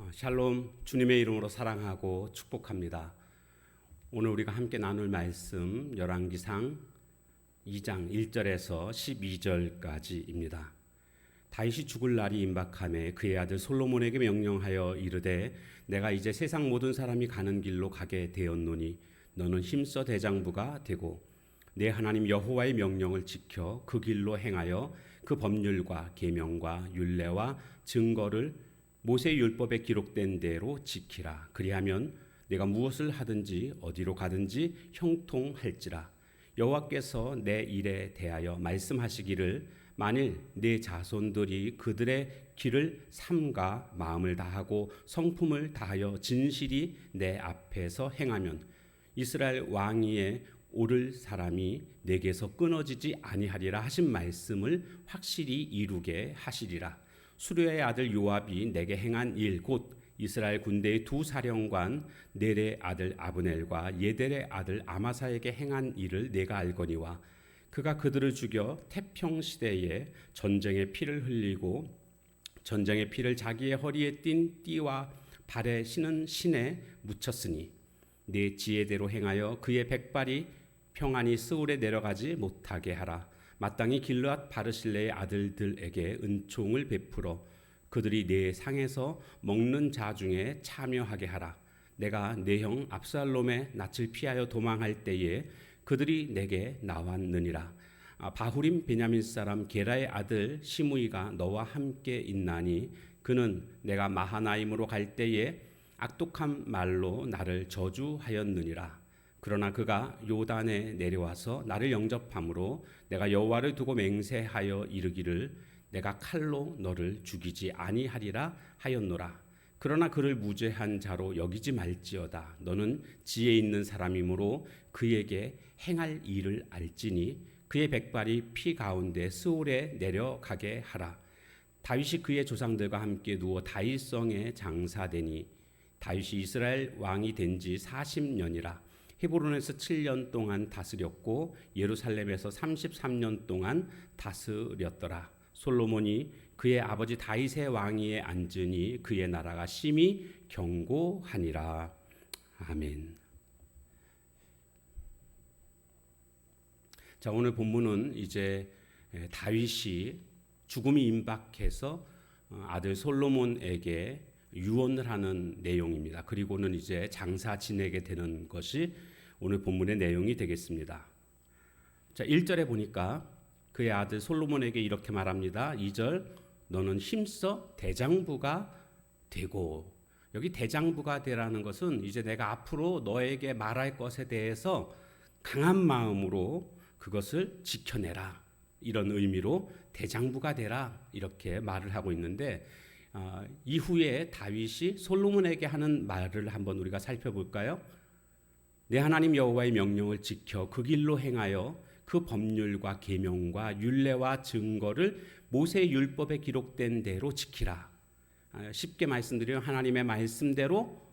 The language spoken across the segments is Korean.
샬롬, 주님의 이름으로 사랑하고 축복합니다. 오늘 우리가 함께 나눌 말씀 열왕기상 2장 1절에서 12절까지입니다. 다윗이 죽을 날이 임박하매 그의 아들 솔로몬에게 명령하여 이르되 내가 이제 세상 모든 사람이 가는 길로 가게 되었노니 너는 힘써 대장부가 되고 내 하나님 여호와의 명령을 지켜 그 길로 행하여 그 법률과 계명과 율례와 증거를 모세의 율법에 기록된 대로 지키라. 그리하면 내가 무엇을 하든지 어디로 가든지 형통할지라. 여호와께서 내 일에 대하여 말씀하시기를 만일 내 자손들이 그들의 길을 삼가 마음을 다하고 성품을 다하여 진실이 내 앞에서 행하면 이스라엘 왕위에 오를 사람이 내게서 끊어지지 아니하리라 하신 말씀을 확실히 이루게 하시리라. 수르야의 아들 요압이 내게 행한 일 곧 이스라엘 군대의 두 사령관 넬의 아들 아브넬과 예델의 아들 아마사에게 행한 일을 내가 알거니와 그가 그들을 죽여 태평 시대에 전쟁의 피를 흘리고 전쟁의 피를 자기의 허리에 띤 띠와 발에 신은 신에 묻혔으니 내 지혜대로 행하여 그의 백발이 평안히 스울에 내려가지 못하게 하라. 마땅히 길르앗 바르실레의 아들들에게 은총을 베풀어 그들이 내 상에서 먹는 자 중에 참여하게 하라. 내가 내 형 압살롬의 낯을 피하여 도망할 때에 그들이 내게 나왔느니라. 바후림 베냐민 사람 게라의 아들 시므이가 너와 함께 있나니 그는 내가 마하나임으로 갈 때에 악독한 말로 나를 저주하였느니라. 그러나 그가 요단에 내려와서 나를 영접함으로 내가 여호와를 두고 맹세하여 이르기를 내가 칼로 너를 죽이지 아니하리라 하였노라. 그러나 그를 무죄한 자로 여기지 말지어다. 너는 지혜 있는 사람이므로 그에게 행할 일을 알지니 그의 백발이 피 가운데 스올에 내려가게 하라. 다윗이 그의 조상들과 함께 누워 다윗성에 장사되니 다윗이 이스라엘 왕이 된 지 40년이라. 헤브론에서 7년 동안 다스렸고 예루살렘에서 33년 동안 다스렸더라. 솔로몬이 그의 아버지 다윗의 왕위에 앉으니 그의 나라가 심히 견고하니라. 아멘. 자, 오늘 본문은 이제 다윗이 죽음이 임박해서 아들 솔로몬에게 유언을 하는 내용입니다. 그리고는 이제 장사 지내게 되는 것이 오늘 본문의 내용이 되겠습니다. 자, 1절에 보니까 그의 아들 솔로몬에게 이렇게 말합니다. 2절 너는 힘써 대장부가 되고, 여기 대장부가 되라는 것은 이제 내가 앞으로 너에게 말할 것에 대해서 강한 마음으로 그것을 지켜내라, 이런 의미로 대장부가 되라 이렇게 말을 하고 있는데, 이후에 다윗이 솔로몬에게 하는 말을 한번 우리가 살펴볼까요? 내 하나님 여호와의 명령을 지켜 그 길로 행하여 그 법률과 계명과 율례와 증거를 모세의 율법에 기록된 대로 지키라. 쉽게 말씀드리면 하나님의 말씀대로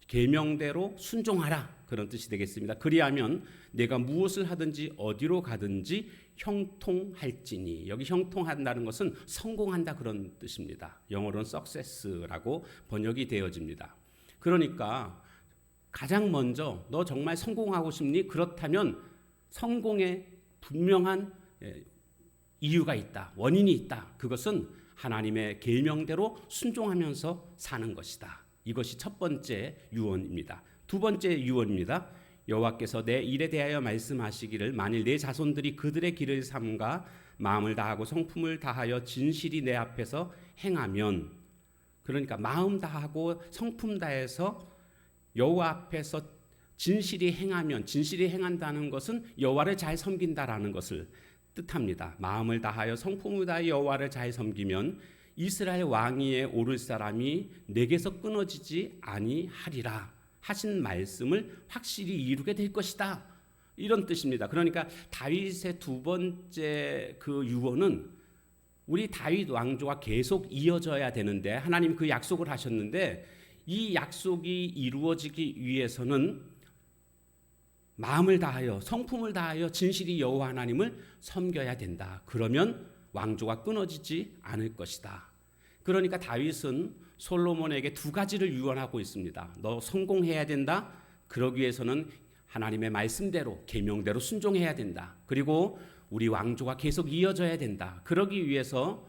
계명대로 순종하라, 그런 뜻이 되겠습니다. 그리하면 내가 무엇을 하든지 어디로 가든지 형통할지니, 여기 형통한다는 것은 성공한다 그런 뜻입니다. 영어로는 success라고 번역이 되어집니다. 그러니까 가장 먼저 너 정말 성공하고 싶니? 그렇다면 성공에 분명한 이유가 있다, 원인이 있다. 그것은 하나님의 계명대로 순종하면서 사는 것이다. 이것이 첫 번째 유언입니다. 두 번째 유언입니다. 여호와께서 내 일에 대하여 말씀하시기를 만일 내 자손들이 그들의 길을 삼가 마음을 다하고 성품을 다하여 진실이 내 앞에서 행하면, 그러니까 마음 다하고 성품 다해서 여호와 앞에서 진실이 행하면, 진실이 행한다는 것은 여호와를 잘 섬긴다라는 것을 뜻합니다. 마음을 다하여 성품을 다하여 여호와를 잘 섬기면 이스라엘 왕위에 오를 사람이 내게서 끊어지지 아니하리라 하신 말씀을 확실히 이루게 될 것이다, 이런 뜻입니다. 그러니까 다윗의 두 번째 그 유언은 우리 다윗 왕조가 계속 이어져야 되는데, 하나님 그 약속을 하셨는데 이 약속이 이루어지기 위해서는 마음을 다하여 성품을 다하여 진실이 여호와 하나님을 섬겨야 된다. 그러면 왕조가 끊어지지 않을 것이다. 그러니까 다윗은 솔로몬에게 두 가지를 유언하고 있습니다. 너 성공해야 된다. 그러기 위해서는 하나님의 말씀대로 계명대로 순종해야 된다. 그리고 우리 왕조가 계속 이어져야 된다. 그러기 위해서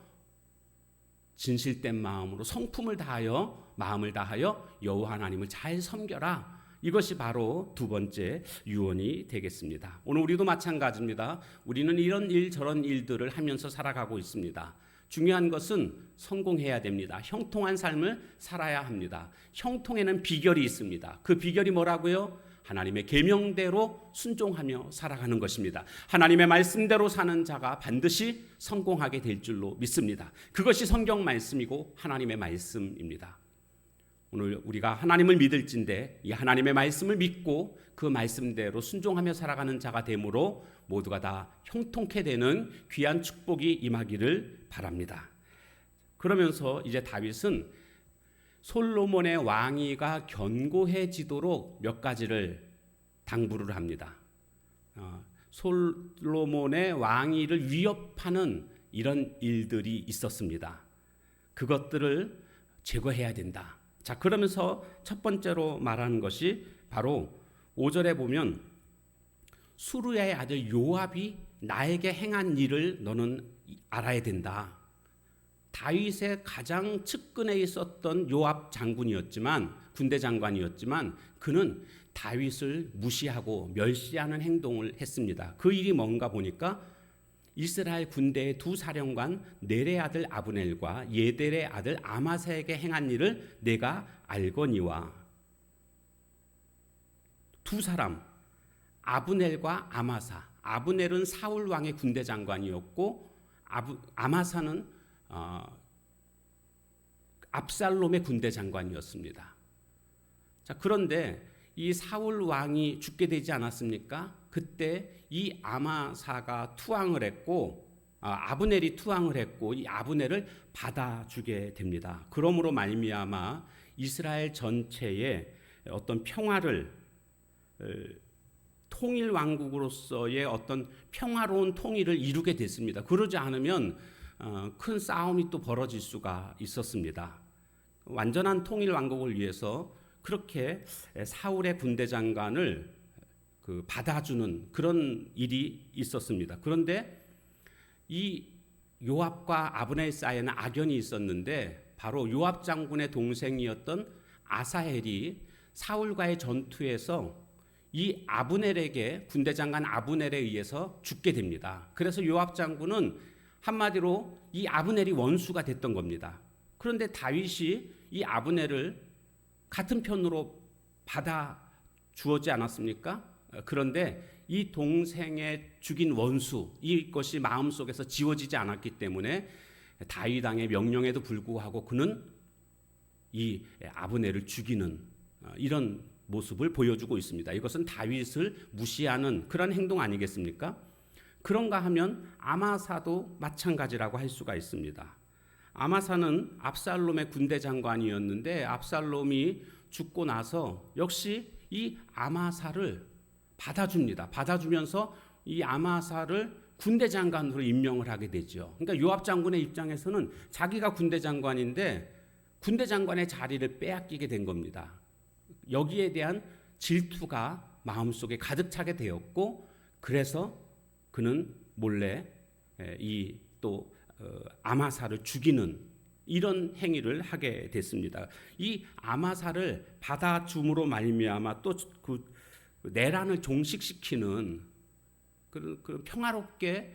진실된 마음으로 성품을 다하여 마음을 다하여 여호와 하나님을 잘 섬겨라. 이것이 바로 두 번째 유언이 되겠습니다. 오늘 우리도 마찬가지입니다. 우리는 이런 일 저런 일들을 하면서 살아가고 있습니다. 중요한 것은 성공해야 됩니다. 형통한 삶을 살아야 합니다. 형통에는 비결이 있습니다. 그 비결이 뭐라고요? 하나님의 계명대로 순종하며 살아가는 것입니다. 하나님의 말씀대로 사는 자가 반드시 성공하게 될 줄로 믿습니다. 그것이 성경 말씀이고 하나님의 말씀입니다. 오늘 우리가 하나님을 믿을진데 이 하나님의 말씀을 믿고 그 말씀대로 순종하며 살아가는 자가 되므로 모두가 다 형통케 되는 귀한 축복이 임하기를 바랍니다. 그러면서 이제 다윗은 솔로몬의 왕위가 견고해지도록 몇 가지를 당부를 합니다. 솔로몬의 왕위를 위협하는 이런 일들이 있었습니다. 그것들을 제거해야 된다. 자, 그러면서 첫 번째로 말하는 것이 바로 5절에 보면 수르야의 아들 요압이 나에게 행한 일을 너는 알아야 된다. 다윗의 가장 측근에 있었던 요압 장군이었지만 군대 장관이었지만 그는 다윗을 무시하고 멸시하는 행동을 했습니다. 그 일이 뭔가 보니까 이스라엘 군대의 두 사령관 넬의 아들 아브넬과 예델의 아들 아마사에게 행한 일을 내가 알거니와. 두 사람 아브넬과 아마사. 아브넬은 사울 왕의 군대 장관이었고 아마사는 압살롬의 군대 장관이었습니다. 자, 그런데 이 사울 왕이 죽게 되지 않았습니까? 그때 이 아마사가 투항을 했고 아브넬이 투항을 했고 이 아브넬을 받아주게 됩니다. 그러므로 말미암아 이스라엘 전체에 어떤 평화를 통일 왕국으로서의 어떤 평화로운 통일을 이루게 됐습니다. 그러지 않으면 큰 싸움이 또 벌어질 수가 있었습니다. 완전한 통일 왕국을 위해서 그렇게 사울의 군대 장관을 받아주는 그런 일이 있었습니다. 그런데 이 요압과 아브넬 사이에는 악연이 있었는데 바로 요압 장군의 동생이었던 아사헬이 사울과의 전투에서 이 아브넬에게 군대 장관 아브넬에 의해서 죽게 됩니다. 그래서 요압 장군은 한마디로 이 아브넬이 원수가 됐던 겁니다. 그런데 다윗이 이 아브넬을 같은 편으로 받아 주었지 않았습니까? 그런데 이 동생의 죽인 원수 이것이 마음속에서 지워지지 않았기 때문에 다윗 왕의 명령에도 불구하고 그는 이 아브넬을 죽이는 이런 모습을 보여주고 있습니다. 이것은 다윗을 무시하는 그런 행동 아니겠습니까? 그런가 하면 아마사도 마찬가지라고 할 수가 있습니다. 아마사는 압살롬의 군대 장관이었는데 압살롬이 죽고 나서 역시 이 아마사를 받아줍니다. 받아주면서 이 아마사를 군대 장관으로 임명을 하게 되죠. 그러니까 요압 장군의 입장에서는 자기가 군대 장관인데 군대 장관의 자리를 빼앗기게 된 겁니다. 여기에 대한 질투가 마음속에 가득 차게 되었고 그래서 그는 몰래 이 또 아마사를 죽이는 이런 행위를 하게 됐습니다. 이 아마사를 받아줌으로 말미암아 또 그 내란을 종식시키는 그 평화롭게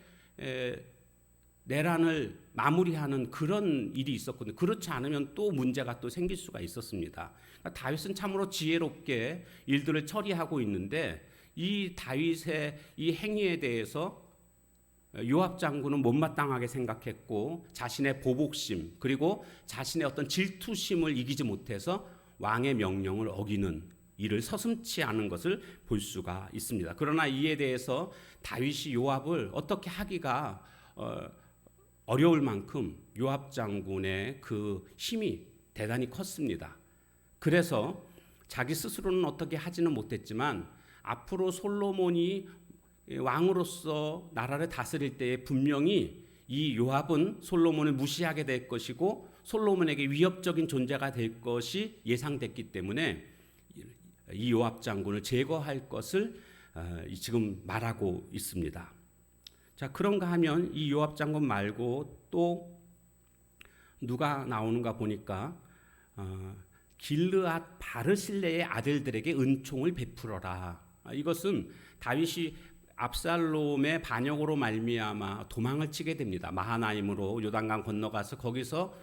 내란을 마무리하는 그런 일이 있었거든요. 그렇지 않으면 또 문제가 또 생길 수가 있었습니다. 그러니까 다윗은 참으로 지혜롭게 일들을 처리하고 있는데 이 다윗의 이 행위에 대해서 요압 장군은 못마땅하게 생각했고 자신의 보복심 그리고 자신의 어떤 질투심을 이기지 못해서 왕의 명령을 어기는 일을 서슴지 않은 것을 볼 수가 있습니다. 그러나 이에 대해서 다윗이 요압을 어떻게 하기가 어려울 만큼 요압 장군의 그 힘이 대단히 컸습니다. 그래서 자기 스스로는 어떻게 하지는 못했지만 앞으로 솔로몬이 왕으로서 나라를 다스릴 때에 분명히 이 요압은 솔로몬을 무시하게 될 것이고 솔로몬에게 위협적인 존재가 될 것이 예상됐기 때문에 이 요압 장군을 제거할 것을 지금 말하고 있습니다. 자, 그런가 하면 이 요압 장군 말고 또 누가 나오는가 보니까 길르앗 바르실레의 아들들에게 은총을 베풀어라. 이것은 다윗이 압살롬의 반역으로 말미암아 도망을 치게 됩니다. 마하나임으로 요단강 건너가서 거기서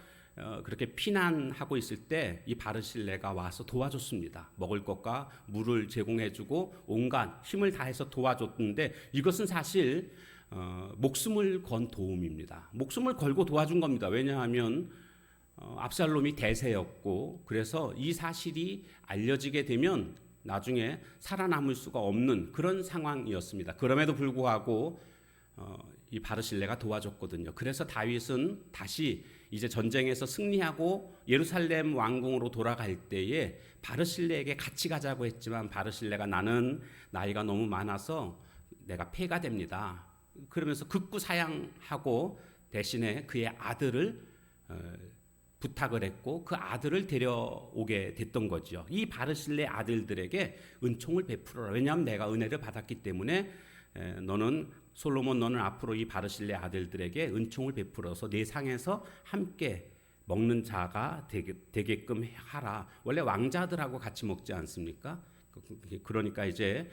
그렇게 피난하고 있을 때 이 바르실레가 와서 도와줬습니다. 먹을 것과 물을 제공해주고 온갖 힘을 다해서 도와줬는데 이것은 사실 목숨을 건 도움입니다. 목숨을 걸고 도와준 겁니다. 왜냐하면 압살롬이 대세였고 그래서 이 사실이 알려지게 되면 나중에 살아남을 수가 없는 그런 상황이었습니다. 그럼에도 불구하고 이 바르실레가 도와줬거든요. 그래서 다윗은 다시 이제 전쟁에서 승리하고 예루살렘 왕궁으로 돌아갈 때에 바르실레에게 같이 가자고 했지만 바르실레가 나는 나이가 너무 많아서 내가 폐가 됩니다. 그러면서 극구 사양하고 대신에 그의 아들을 부탁을 했고 그 아들을 데려오게 됐던 거죠. 이 바르실레 아들들에게 은총을 베풀어라. 왜냐하면 내가 은혜를 받았기 때문에 솔로몬 너는 앞으로 이 바르실레 아들들에게 은총을 베풀어서 내 상에서 함께 먹는 자가 되게끔 하라. 원래 왕자들하고 같이 먹지 않습니까? 그러니까 이제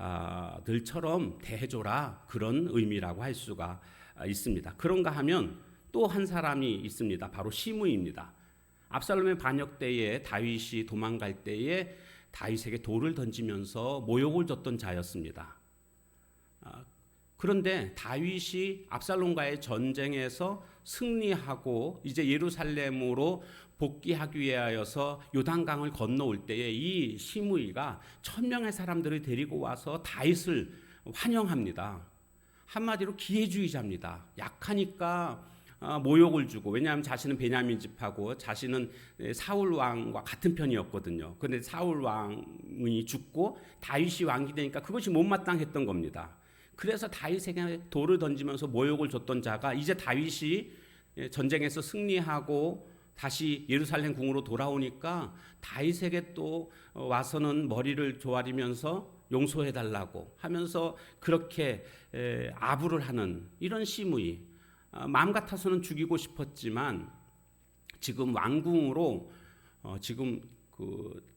왕자들처럼 대해줘라, 그런 의미라고 할 수가 있습니다. 그런가 하면 또 한 사람이 있습니다. 바로 시므이입니다. 압살롬의 반역 때에 다윗이 도망갈 때에 다윗에게 돌을 던지면서 모욕을 줬던 자였습니다. 그런데 다윗이 압살롬과의 전쟁에서 승리하고 이제 예루살렘으로 복귀하기 위하여서 요단강을 건너올 때에 이 시므이가 1000명의 사람들을 데리고 와서 다윗을 환영합니다. 한마디로 기회주의자입니다. 약하니까 모욕을 주고, 왜냐하면 자신은 베냐민 집하고 자신은 사울 왕과 같은 편이었거든요. 그런데 사울 왕이 죽고 다윗이 왕이 되니까 그것이 못마땅했던 겁니다. 그래서 다윗에게 돌을 던지면서 모욕을 줬던 자가 이제 다윗이 전쟁에서 승리하고 다시 예루살렘 궁으로 돌아오니까 다윗에게 또 와서는 머리를 조아리면서 용서해달라고 하면서 그렇게 아부를 하는 이런 시므이, 마음 같아서는 죽이고 싶었지만 지금 왕궁으로 지금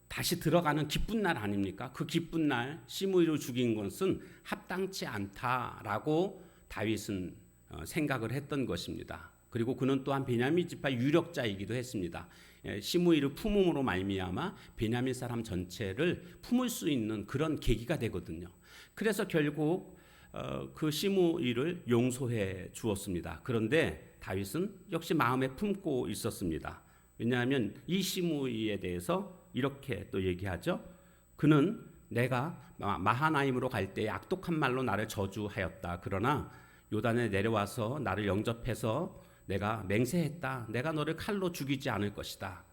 다시 들어가는 기쁜 날 아닙니까? 그 기쁜 날 시므이를 죽인 것은 합당치 않다라고 다윗은 생각을 했던 것입니다. 그리고 그는 또한 베냐민 지파 유력자이기도 했습니다. 시므이를 품음으로 말미암아 베냐민 사람 전체를 품을 수 있는 그런 계기가 되거든요. 그래서 결국 그 시므이를 용서해 주었습니다. 그런데 다윗은 역시 마음에 품고 있었습니다. 왜냐하면 이 시므이에 대해서 이렇게 또 얘기하죠. 그는 내가 마하나임으로 갈 때 악독한 말로 나를 저주하였다. 그러나 요단에 내려와서 나를 영접해서 내가 맹세했다. 내가 너를 칼로 죽이지 않을 것이다.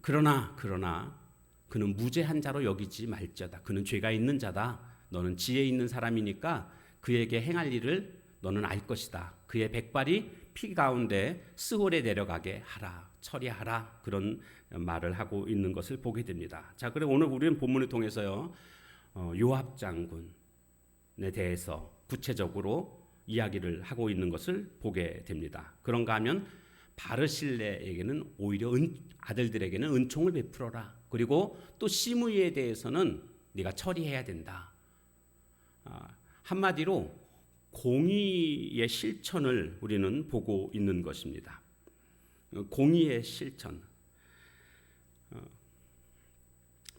그러나 그는 무죄한 자로 여기지 말지어다. 그는 죄가 있는 자다. 너는 지혜 있는 사람이니까 그에게 행할 일을 너는 알 것이다. 그의 백발이 피 가운데 스홀에 내려가게 하라. 처리하라. 그런 말을 하고 있는 것을 보게 됩니다. 자, 그리고 오늘 우리는 본문을 통해서요, 요압 장군에 대해서 구체적으로 이야기를 하고 있는 것을 보게 됩니다. 그런가 하면 바르실레에게는 오히려 아들들에게는 은총을 베풀어라. 그리고 또 시므이에 대해서는 네가 처리해야 된다. 한마디로 공의의 실천을 우리는 보고 있는 것입니다. 공의의 실천.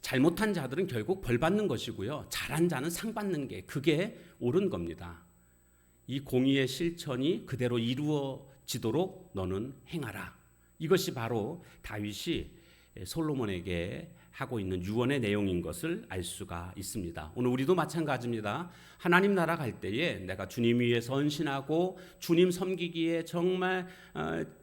잘못한 자들은 결국 벌 받는 것이고요. 잘한 자는 상 받는 게 그게 옳은 겁니다. 이 공의의 실천이 그대로 이루어지도록 너는 행하라. 이것이 바로 다윗이 솔로몬에게 하고 있는 유언의 내용인 것을 알 수가 있습니다. 오늘 우리도 마찬가지입니다. 하나님 나라 갈 때에 내가 주님 위에 헌신하고 주님 섬기기에 정말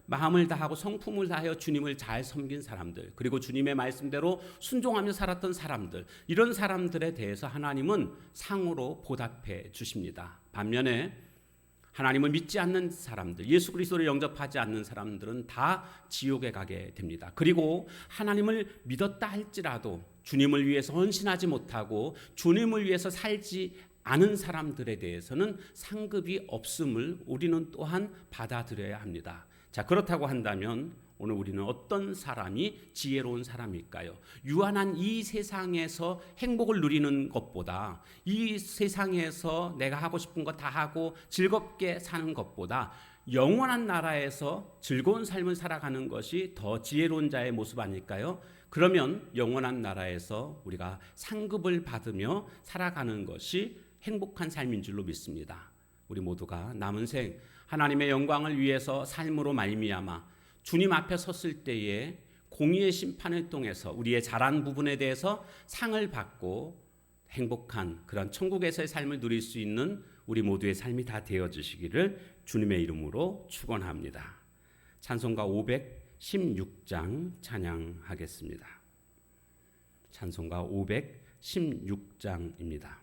마음을 다하고 성품을 다하여 주님을 잘 섬긴 사람들, 그리고 주님의 말씀대로 순종하며 살았던 사람들, 이런 사람들에 대해서 하나님은 상으로 보답해 주십니다. 반면에 하나님을 믿지 않는 사람들, 예수 그리스도를 영접하지 않는 사람들은 다 지옥에 가게 됩니다. 그리고 하나님을 믿었다 할지라도 주님을 위해서 헌신하지 못하고 주님을 위해서 살지 않은 사람들에 대해서는 상급이 없음을 우리는 또한 받아들여야 합니다. 자, 그렇다고 한다면 오늘 우리는 어떤 사람이 지혜로운 사람일까요? 유한한 이 세상에서 행복을 누리는 것보다, 이 세상에서 내가 하고 싶은 거 다 하고 즐겁게 사는 것보다 영원한 나라에서 즐거운 삶을 살아가는 것이 더 지혜로운 자의 모습 아닐까요? 그러면 영원한 나라에서 우리가 상급을 받으며 살아가는 것이 행복한 삶인 줄로 믿습니다. 우리 모두가 남은 생 하나님의 영광을 위해서 삶으로 말미암아 주님 앞에 섰을 때에 공의의 심판을 통해서 우리의 잘한 부분에 대해서 상을 받고 행복한 그런 천국에서의 삶을 누릴 수 있는 우리 모두의 삶이 다 되어주시기를 주님의 이름으로 축원합니다. 찬송가 516장 찬양하겠습니다. 찬송가 516장입니다.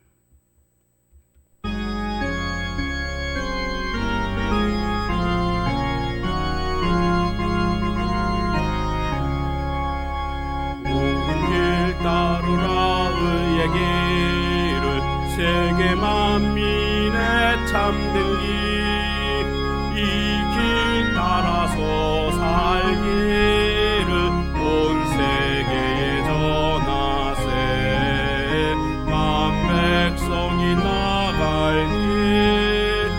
따르라 의의 길을 세계 만민의 참된 길 이 길 따라서 살기를 온 세계에 전하세 만 백성이 나갈 길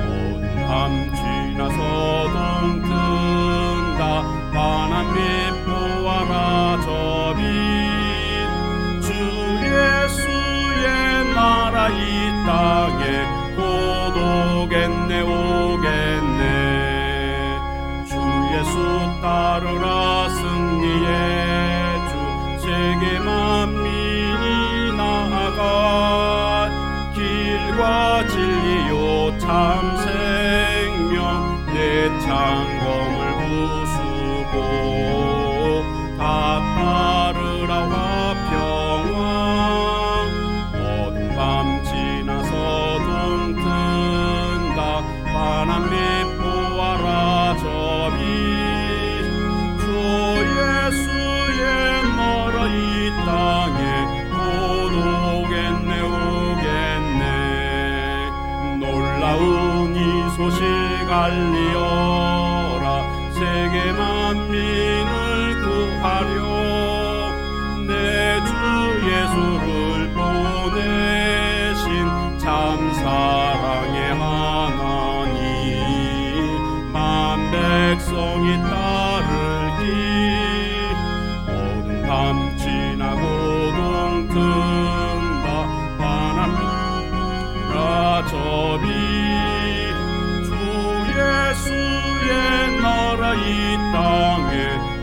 어둠 밤 지나서동 든다 환한 빛 보아라 저빛 나라 이 땅에 곧 오겠네 오겠네 주 예수 따르라 승리의 주 세계 만민이 나아가 길과 진리요 참 생명 내 창검을 부수고 다 따르라 화평왕 밤 지나서동 든다 환한 빛 보아라 저빛 주 예수의 나라 이 땅에 곧 오겠네 오겠네 놀라운 이 소식 알리어라 세계 만민을 구하려 내 주 예수를 보내신 참 사랑의 하나님 만 백성이 따를 길 어두운 밤 지나고 동 든다 환한 저빛 주 예수의 나라 이 땅에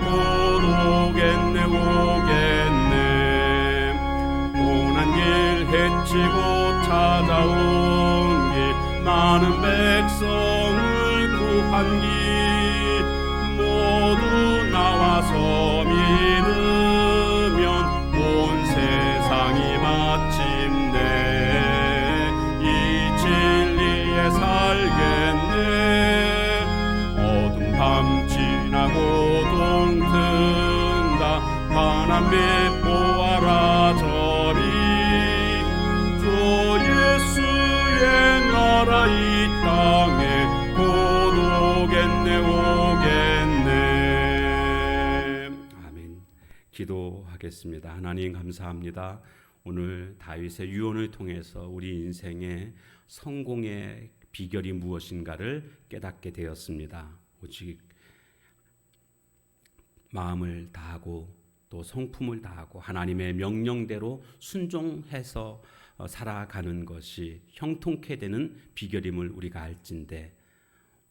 곧 오겠네 오겠네 해치고 찾아온 길 많은 백성을 구한 길 모두 나와서 믿으면 온 세상이 마침내 이 진리에 살겠네 어둠 밤 지나고 동 든다 환한 빛 보아라 저빛 예수의 나라 이 땅에 곧 오겠네 오겠네. 아멘. 기도하겠습니다. 하나님 감사합니다. 오늘 다윗의 유언을 통해서 우리 인생의 성공의 비결이 무엇인가를 깨닫게 되었습니다. 오직 마음을 다하고 또 성품을 다하고 하나님의 명령대로 순종해서 살아가는 것이 형통케 되는 비결임을 우리가 알진대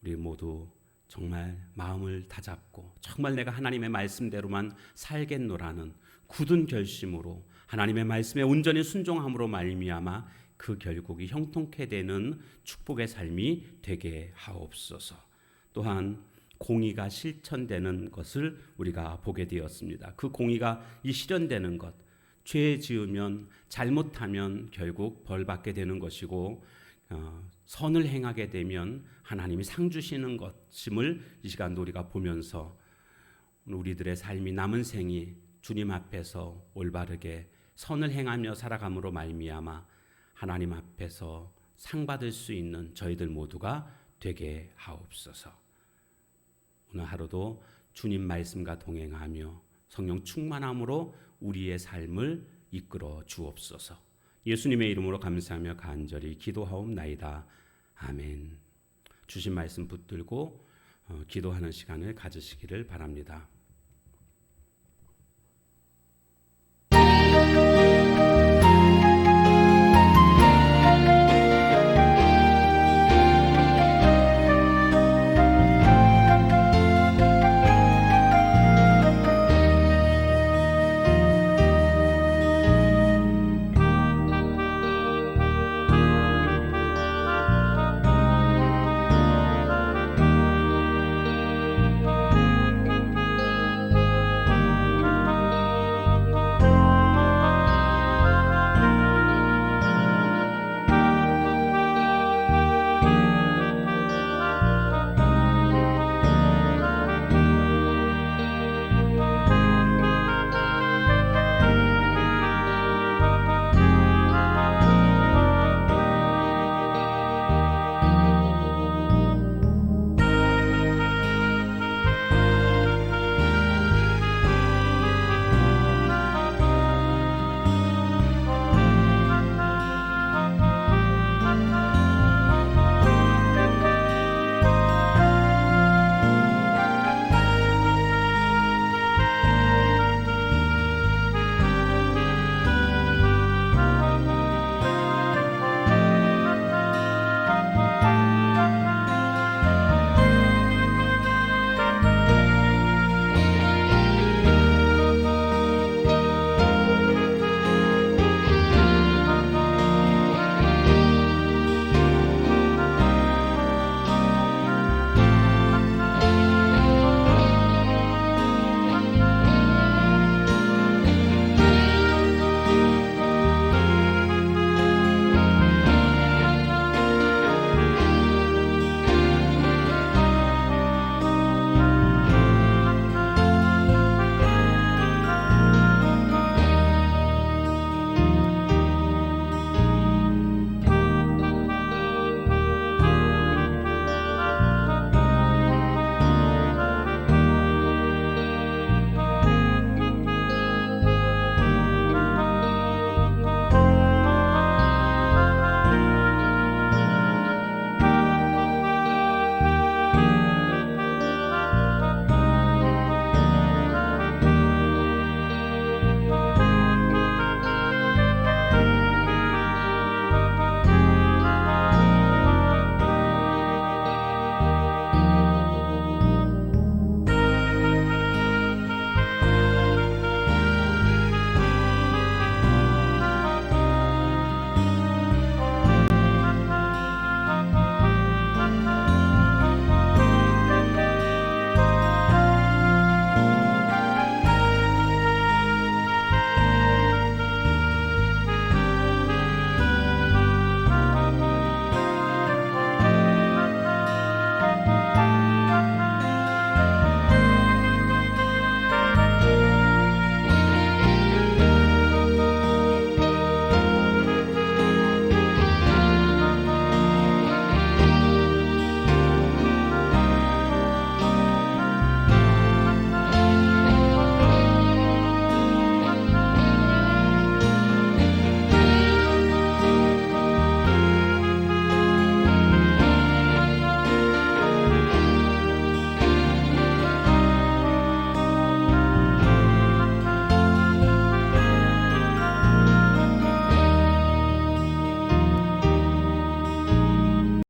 우리 모두 정말 마음을 다잡고 정말 내가 하나님의 말씀대로만 살겠노라는 굳은 결심으로 하나님의 말씀에 온전히 순종함으로 말미암아 그 결국이 형통케 되는 축복의 삶이 되게 하옵소서. 또한 공의가 실천되는 것을 우리가 보게 되었습니다. 그 공의가 이 실현되는 것, 죄 지으면 잘못하면 결국 벌 받게 되는 것이고 선을 행하게 되면 하나님이 상 주시는 것임을 이 시간도 우리가 보면서 우리들의 삶이 남은 생이 주님 앞에서 올바르게 선을 행하며 살아감으로 말미암아 하나님 앞에서 상 받을 수 있는 저희들 모두가 되게 하옵소서. 오늘 하루도 주님 말씀과 동행하며 성령 충만함으로 우리의 삶을 이끌어 주옵소서. 예수님의 이름으로 감사하며 간절히 기도하옵나이다. 아멘. 주신 말씀 붙들고 기도하는 시간을 가지시기를 바랍니다.